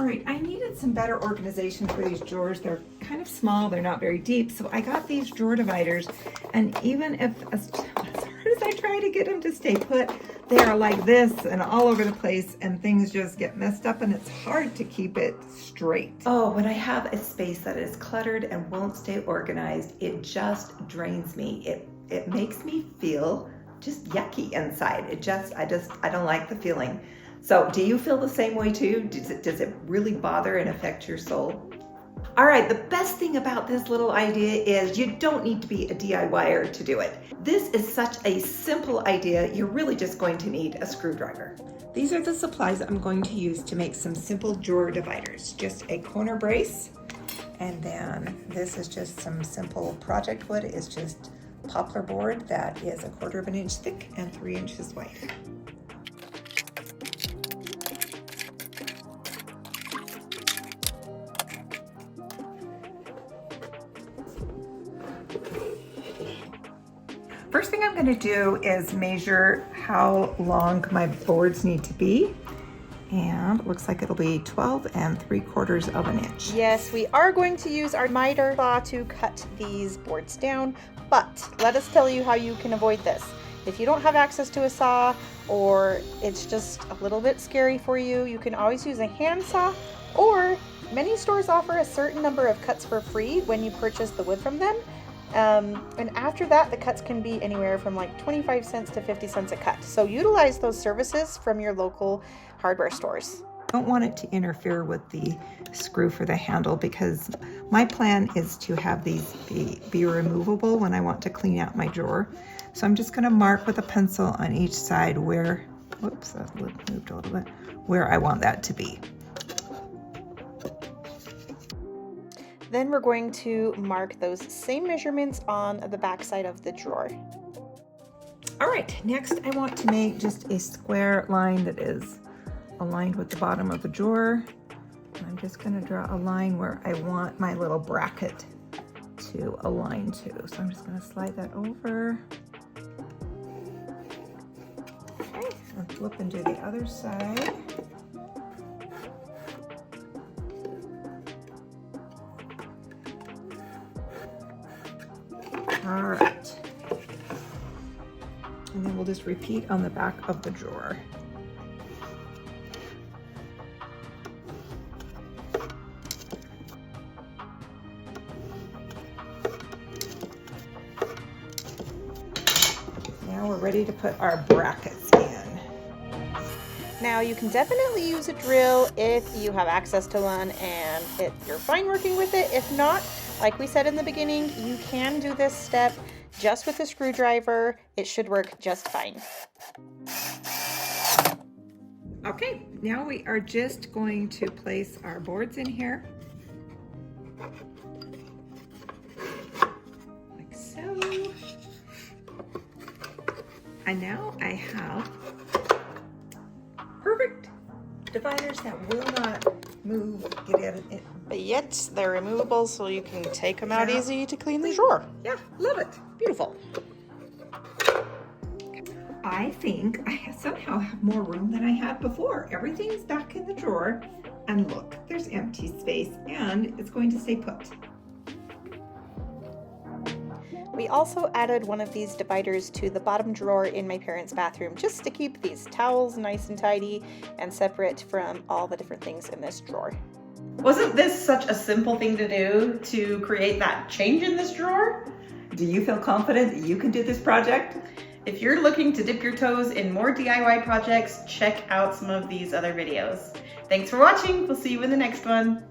All right, I needed some better organization for these drawers. They're kind of small, they're not very deep, so I got these drawer dividers, and even if, as hard as I try to get them to stay put, they are like this and all over the place, and things just get messed up, and it's hard to keep it straight. Oh, when I have a space that is cluttered and won't stay organized, it just drains me. It makes me feel just yucky inside. I don't like the feeling. So do you feel the same way too? Does it really bother and affect your soul? All right, the best thing about this little idea is you don't need to be a DIYer to do it. This is such a simple idea, you're really just going to need a screwdriver. These are the supplies I'm going to use to make some simple drawer dividers. Just a corner brace, and then this is just some simple project wood. It's just poplar board that is 1/4 inch thick and 3 inches wide. First thing I'm going to do is measure how long my boards need to be, and it looks like it'll be 12 3/4 inches. Yes, we are going to use our miter saw to cut these boards down, but let us tell you how you can avoid this. If you don't have access to a saw, or it's just a little bit scary for you, you can always use a hand saw, or many stores offer a certain number of cuts for free when you purchase the wood from them. And after that, the cuts can be anywhere from like 25 cents to 50 cents a cut. So utilize those services from your local hardware stores. I don't want it to interfere with the screw for the handle, because my plan is to have these be removable when I want to clean out my drawer. So I'm just going to mark with a pencil on each side where, whoops, that moved a little bit, where I want that to be. Then we're going to mark those same measurements on the back side of the drawer. All right, next I want to make just a square line that is aligned with the bottom of the drawer. I'm just going to draw a line where I want my little bracket to align to. So I'm just going to slide that over. Okay, and flip and do the other side. All right, and then we'll just repeat on the back of the drawer. Now we're ready to put our brackets in. Now you can definitely use a drill if you have access to one and you're fine working with it. If not, like we said in the beginning, you can do this step just with a screwdriver. It should work just fine. Okay, now we are just going to place our boards in here. Like so. And now I have perfect dividers that will not move, get in. But yet they're removable, so you can take them out easy to clean the drawer. Yeah, love it. Beautiful. I think I somehow have more room than I had before. Everything's back in the drawer, and look, there's empty space, and it's going to stay put. We also added one of these dividers to the bottom drawer in my parents' bathroom just to keep these towels nice and tidy and separate from all the different things in this drawer. Wasn't this such a simple thing to do to create that change in this drawer? Do you feel confident that you can do this project? If you're looking to dip your toes in more DIY projects, check out some of these other videos. Thanks for watching. We'll see you in the next one.